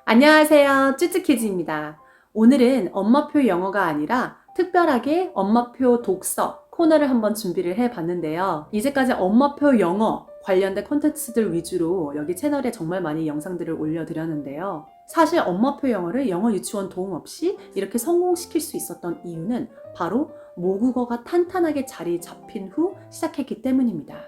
안녕하세요. 쭈쭈키즈입니다. 오늘은 엄마표 영어가 아니라 특별하게 엄마표 독서 코너를 한번 준비를 해봤는데요. 이제까지 엄마표 영어 관련된 콘텐츠들 위주로 여기 채널에 정말 많이 영상들을 올려드렸는데요. 사실 엄마표 영어를 영어 유치원 도움 없이 이렇게 성공시킬 수 있었던 이유는 바로 모국어가 탄탄하게 자리 잡힌 후 시작했기 때문입니다.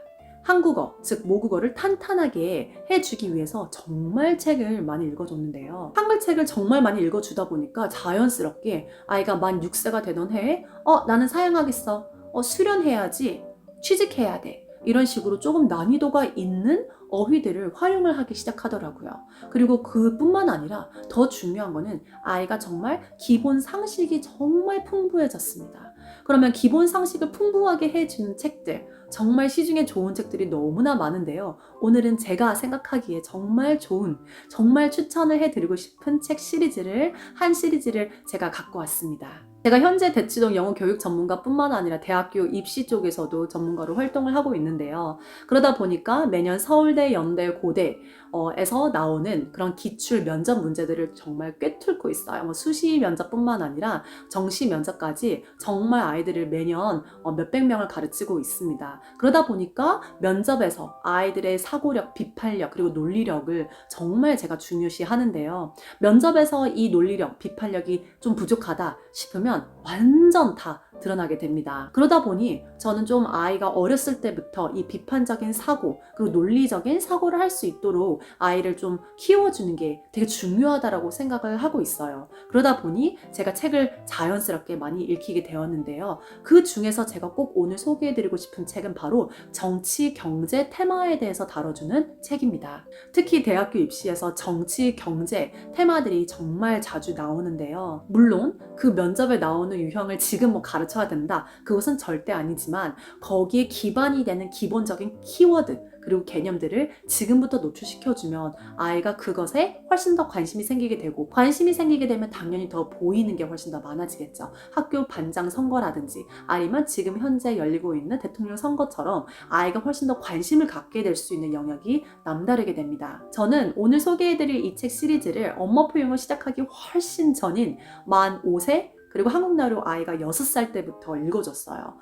한국어, 즉 모국어를 탄탄하게 해주기 위해서 정말 책을 많이 읽어줬는데요. 한글 책을 정말 많이 읽어주다 보니까 자연스럽게 아이가 만 6세가 되던 해에 나는 사양하겠어. 수련해야지. 취직해야 돼. 이런 식으로 조금 난이도가 있는 어휘들을 활용을 하기 시작하더라고요. 그리고 그뿐만 아니라 더 중요한 거는 아이가 정말 기본 상식이 정말 풍부해졌습니다. 그러면 기본 상식을 풍부하게 해주는 책들, 정말 시중에 좋은 책들이 너무나 많은데요. 오늘은 제가 생각하기에 정말 좋은, 정말 추천을 해드리고 싶은 책 시리즈를, 한 시리즈를 제가 갖고 왔습니다. 제가 현재 대치동 영어 교육 전문가뿐만 아니라 대학교 입시 쪽에서도 전문가로 활동을 하고 있는데요. 그러다 보니까 매년 서울대, 연대, 고대에서 나오는 그런 기출 면접 문제들을 정말 꿰뚫고 있어요. 수시 면접뿐만 아니라 정시 면접까지 정말 아이들을 매년 몇백 명을 가르치고 있습니다. 그러다 보니까 면접에서 아이들의 사고력, 비판력, 그리고 논리력을 정말 제가 중요시 하는데요. 면접에서 이 논리력, 비판력이 좀 부족하다 싶으면 완전 다 드러나게 됩니다. 그러다 보니 저는 좀 아이가 어렸을 때부터 이 비판적인 사고, 그리고 논리적인 사고를 할 수 있도록 아이를 좀 키워주는 게 되게 중요하다고 생각을 하고 있어요. 그러다 보니 제가 책을 자연스럽게 많이 읽히게 되었는데요. 그 중에서 제가 꼭 오늘 소개해드리고 싶은 책은 바로 정치, 경제 테마에 대해서 다뤄주는 책입니다. 특히 대학교 입시에서 정치, 경제 테마들이 정말 자주 나오는데요. 물론 그 면접에 나오는 유형을 지금 가르쳐야 된다. 그것은 절대 아니지만 거기에 기반이 되는 기본적인 키워드 그리고 개념들을 지금부터 노출시켜주면 아이가 그것에 훨씬 더 관심이 생기게 되고 관심이 생기게 되면 당연히 더 보이는 게 훨씬 더 많아지겠죠. 학교 반장 선거라든지 아니면 지금 현재 열리고 있는 대통령 선거처럼 아이가 훨씬 더 관심을 갖게 될 수 있는 영역이 남다르게 됩니다. 저는 오늘 소개해드릴 이 책 시리즈를 엄마표 영어 시작하기 훨씬 전인 만 5세 그리고 한국 나이로 아이가 6살 때부터 읽어줬어요.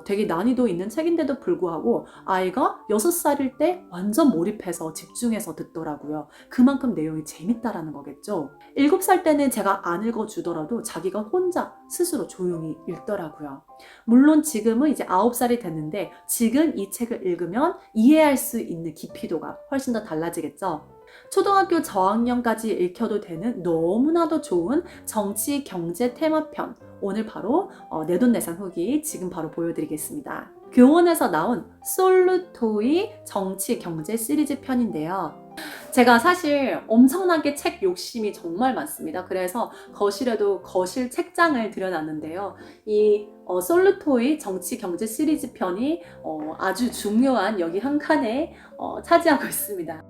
되게 난이도 있는 책인데도 불구하고 아이가 6살일 때 완전 몰입해서 집중해서 듣더라고요. 그만큼 내용이 재밌다라는 거겠죠. 7살 때는 제가 안 읽어주더라도 자기가 혼자 스스로 조용히 읽더라고요. 물론 지금은 이제 9살이 됐는데 지금 이 책을 읽으면 이해할 수 있는 깊이도가 훨씬 더 달라지겠죠. 초등학교 저학년까지 읽혀도 되는 너무나도 좋은 정치, 경제 테마편 오늘 바로 내돈내산 후기 지금 바로 보여드리겠습니다. 교원에서 나온 솔루토이 정치, 경제 시리즈 편인데요. 제가 사실 엄청나게 책 욕심이 정말 많습니다. 그래서 거실에도 거실 책장을 들여놨는데요. 이 솔루토이 정치 경제 시리즈 편이 아주 중요한 여기 한 칸에 차지하고 있습니다.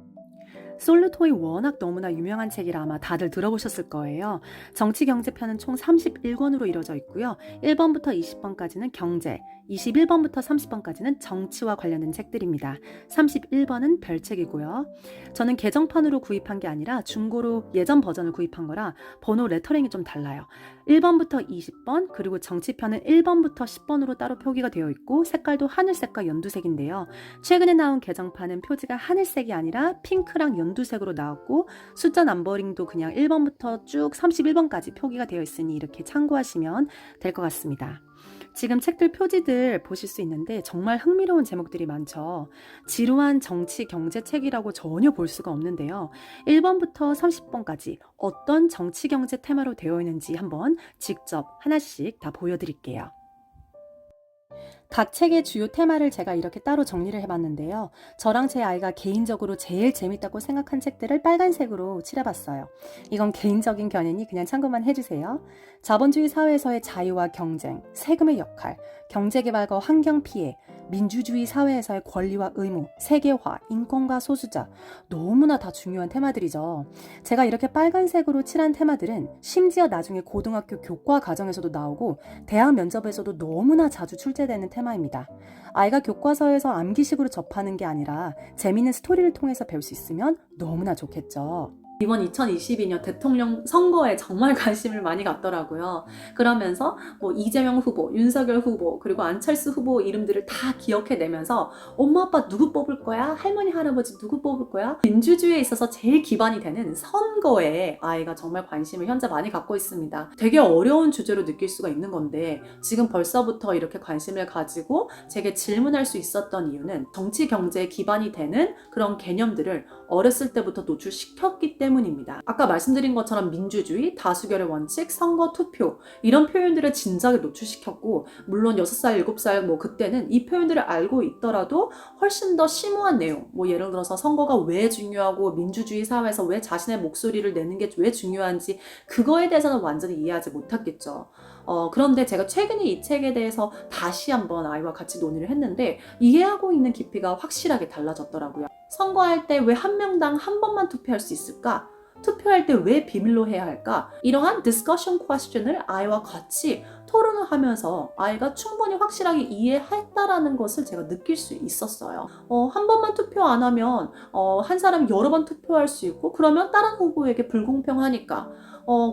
솔루토이 워낙 너무나 유명한 책이라 아마 다들 들어보셨을 거예요. 정치 경제편은 총 31권으로 이루어져 있고요. 1번부터 20번까지는 경제, 21번부터 30번까지는 정치와 관련된 책들입니다. 31번은 별책이고요. 저는 개정판으로 구입한 게 아니라 중고로 예전 버전을 구입한 거라 번호 레터링이 좀 달라요. 1번부터 20번 그리고 정치편은 1번부터 10번으로 따로 표기가 되어 있고 색깔도 하늘색과 연두색인데요. 최근에 나온 개정판은 표지가 하늘색이 아니라 핑크랑 연두색으로 나왔고 숫자 넘버링도 그냥 1번부터 쭉 31번까지 표기가 되어 있으니 이렇게 참고하시면 될 것 같습니다. 지금 책들 표지들 보실 수 있는데 정말 흥미로운 제목들이 많죠. 지루한 정치 경제 책이라고 전혀 볼 수가 없는데요. 1번부터 30번까지 어떤 정치 경제 테마로 되어 있는지 한번 직접 하나씩 다 보여드릴게요. 각 책의 주요 테마를 제가 이렇게 따로 정리를 해봤는데요. 저랑 제 아이가 개인적으로 제일 재밌다고 생각한 책들을 빨간색으로 칠해봤어요. 이건 개인적인 견해니 그냥 참고만 해주세요. 자본주의 사회에서의 자유와 경쟁, 세금의 역할, 경제개발과 환경피해, 민주주의 사회에서의 권리와 의무, 세계화, 인권과 소수자 너무나 다 중요한 테마들이죠. 제가 이렇게 빨간색으로 칠한 테마들은 심지어 나중에 고등학교 교과 과정에서도 나오고 대학 면접에서도 너무나 자주 출제되는 테마입니다. 아이가 교과서에서 암기식으로 접하는 게 아니라 재미있는 스토리를 통해서 배울 수 있으면 너무나 좋겠죠. 이번 2022년 대통령 선거에 정말 관심을 많이 갖더라고요. 그러면서 뭐 이재명 후보, 윤석열 후보, 그리고 안철수 후보 이름들을 다 기억해내면서 엄마 아빠 누구 뽑을 거야? 할머니 할아버지 누구 뽑을 거야? 민주주의에 있어서 제일 기반이 되는 선거에 아이가 정말 관심을 현재 많이 갖고 있습니다. 되게 어려운 주제로 느낄 수가 있는 건데 지금 벌써부터 이렇게 관심을 가지고 제게 질문할 수 있었던 이유는 정치 경제에 기반이 되는 그런 개념들을 어렸을 때부터 노출시켰기 때문입니다. 아까 말씀드린 것처럼 민주주의, 다수결의 원칙, 선거, 투표 이런 표현들을 진작에 노출시켰고 물론 6살, 7살 뭐 그때는 이 표현들을 알고 있더라도 훨씬 더 심오한 내용 뭐 예를 들어서 선거가 왜 중요하고 민주주의 사회에서 왜 자신의 목소리를 내는 게 왜 중요한지 그거에 대해서는 완전히 이해하지 못했겠죠. 그런데 제가 최근에 이 책에 대해서 다시 한번 아이와 같이 논의를 했는데 이해하고 있는 깊이가 확실하게 달라졌더라고요. 선거할 때 왜 한 명당 한 번만 투표할 수 있을까? 투표할 때 왜 비밀로 해야 할까? 이러한 디스커션 퀘스천을 아이와 같이 토론을 하면서 아이가 충분히 확실하게 이해했다라는 것을 제가 느낄 수 있었어요. 한 번만 투표 안 하면 한 사람이 여러 번 투표할 수 있고 그러면 다른 후보에게 불공평하니까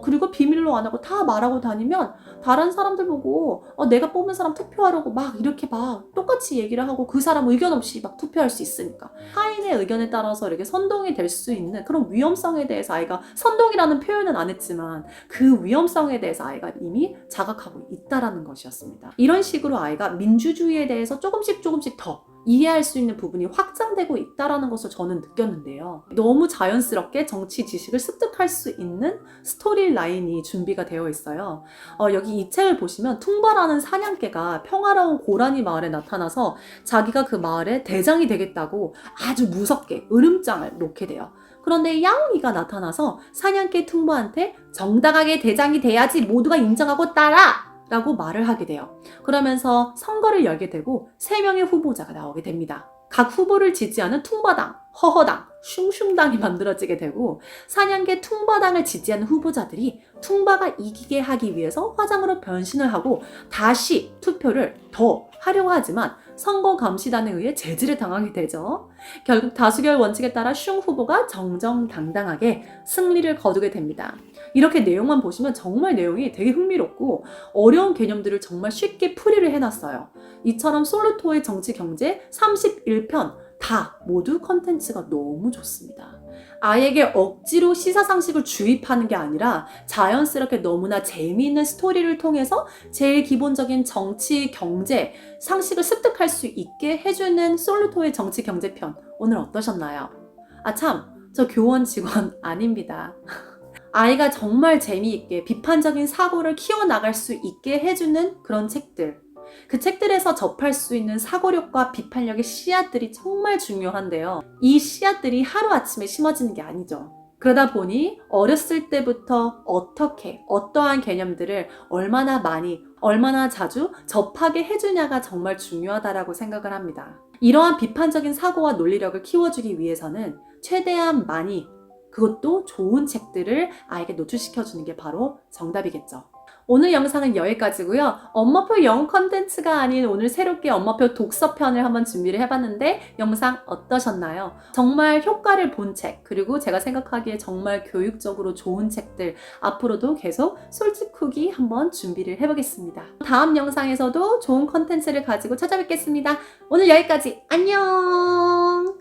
그리고 비밀로 안 하고 다 말하고 다니면 다른 사람들 보고 내가 뽑은 사람 투표하려고 막 이렇게 막 똑같이 얘기를 하고 그 사람 의견 없이 막 투표할 수 있으니까 타인의 의견에 따라서 이렇게 선동이 될 수 있는 그런 위험성에 대해서 아이가 선동이라는 표현은 안 했지만 그 위험성에 대해서 아이가 이미 자각하고 있다라는 것이었습니다. 이런 식으로 아이가 민주주의에 대해서 조금씩 더 이해할 수 있는 부분이 확장되고 있다라는 것을 저는 느꼈는데요. 너무 자연스럽게 정치 지식을 습득할 수 있는 스토리 라인이 준비가 되어 있어요. 여기 이 책을 보시면 퉁바라는 사냥개가 평화로운 고라니 마을에 나타나서 자기가 그 마을의 대장이 되겠다고 아주 무섭게 으름장을 놓게 돼요. 그런데 야옹이가 나타나서 사냥개 퉁바한테 정당하게 대장이 돼야지 모두가 인정하고 따라! 라고 말을 하게 돼요. 그러면서 선거를 열게 되고 3명의 후보자가 나오게 됩니다. 각 후보를 지지하는 퉁바당, 허허당, 슝슝당이 만들어지게 되고 사냥개 퉁바당을 지지하는 후보자들이 퉁바가 이기게 하기 위해서 화장으로 변신을 하고 다시 투표를 더 하려고 하지만 선거 감시단에 의해 제지를 당하게 되죠. 결국 다수결 원칙에 따라 슝 후보가 정정당당하게 승리를 거두게 됩니다. 이렇게 내용만 보시면 정말 내용이 되게 흥미롭고 어려운 개념들을 정말 쉽게 풀이를 해놨어요. 이처럼 솔루토의 정치 경제 31편 다 모두 컨텐츠가 너무 좋습니다. 아이에게 억지로 시사상식을 주입하는 게 아니라 자연스럽게 너무나 재미있는 스토리를 통해서 제일 기본적인 정치, 경제, 상식을 습득할 수 있게 해주는 솔루토의 정치 경제편 오늘 어떠셨나요? 아 참, 저 교원 직원 아닙니다. 아이가 정말 재미있게 비판적인 사고를 키워나갈 수 있게 해주는 그런 책들. 그 책들에서 접할 수 있는 사고력과 비판력의 씨앗들이 정말 중요한데요. 이 씨앗들이 하루아침에 심어지는 게 아니죠. 그러다 보니 어렸을 때부터 어떻게, 어떠한 개념들을 얼마나 많이, 얼마나 자주 접하게 해주냐가 정말 중요하다고 생각을 합니다. 이러한 비판적인 사고와 논리력을 키워주기 위해서는 최대한 많이 그것도 좋은 책들을 아이에게 노출시켜주는 게 바로 정답이겠죠. 오늘 영상은 여기까지고요. 엄마표 영어 컨텐츠가 아닌 오늘 새롭게 엄마표 독서편을 한번 준비를 해봤는데 영상 어떠셨나요? 정말 효과를 본 책, 그리고 제가 생각하기에 정말 교육적으로 좋은 책들 앞으로도 계속 솔직후기 한번 준비를 해보겠습니다. 다음 영상에서도 좋은 컨텐츠를 가지고 찾아뵙겠습니다. 오늘 여기까지. 안녕!